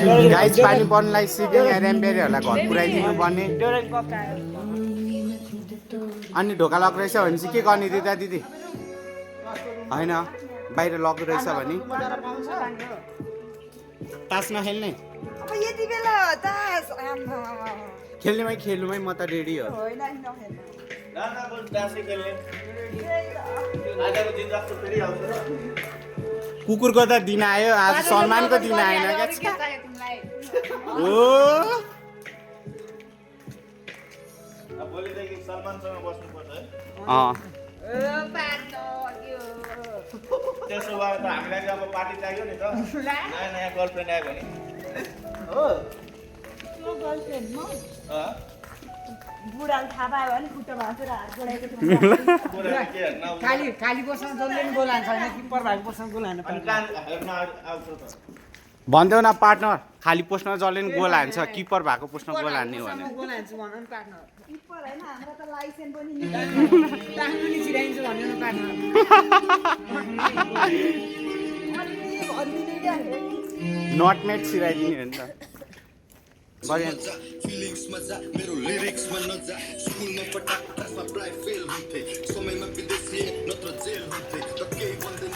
guys पानी पर्नलाई सिक्किङ एरेम्बेरीहरूलाई घर पुऱ्याइदिनु पर्ने अनि ढोका लक रहेछ भने चाहिँ के गर्ने दिदा दिदी होइन बाहिर लक रहेछ भने तास नखेल्ने खेल्नेमै खेल्नुमै म त रेडी हो कुकुरको त दिन आयो आज सम्मानको दिन आएन क्या ओ त्यसो भए त हामीलाई अब पार्टी चाहियो नि त नयाँ नयाँ गर्लफ्रेन्ड आयो भने हो बुढाले थाहा पायो भने खुट्टा भाँचेर हात जोडाएको काली बस्न जसले पनि गोल हान्छ होइन किपर भएको बस्न गोल हान्नु पर्छ भन्देऊ न पार्टनर खाली पोस्टमा जसले पनि गोल हान्छ किपर भएको पोस्टमा गोल हान्ने हो भने गोल हान्छु भन न पार्टनर किपर हैन हाम्रो त लाइसेन्स पनि टाङ्गु नि छिराइन्छ भन्यो न पार्टनर नट मेट सिराइदिने हो नि त फिलिङ्स मजा मेरो लिरिक्समा नजा स्कुलमा पटाक क्लासमा प्राय फेल हुन्थे समयमा विदेशी नत्र जेल हुन्थे त केही भन्दैन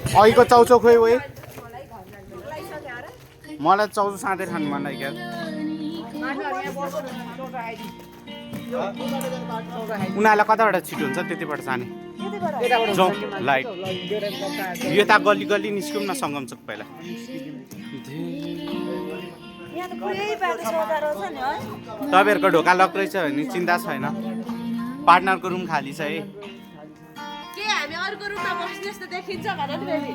अहिलेको चाउचाउ खोइ ओए मलाई चाउचाउ साँधै खानु मन लाग्यो उनीहरूलाई कताबाट छिटो हुन्छ त्यतिबाट जाने जाउँ लाइट यो त गल्ली गल्ली निस्कौँ न सङ्गम चोक पहिला तपाईँहरूको ढोका लक रहेछ भने चिन्ता छैन पार्टनरको रुम खाली छ है के हामी अर्को रुममा बस्ने जस्तो देखिन्छ भन नि बेबी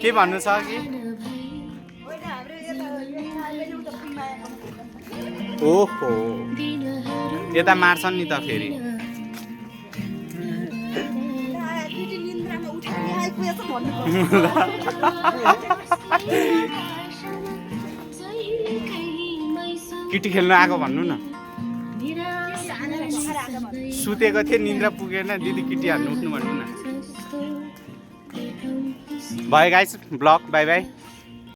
के भन्नु छ कि होइन हाम्रो एउटा ओहो यता मार्छन् नि त फेरि केटी खेल्नु आएको भन्नु न सुतेको थिएँ निन्द्रा पुगेन दिदी केटी हाल्नु उठ्नु भन्नु न भयो गाइस ब्लग बाई बाई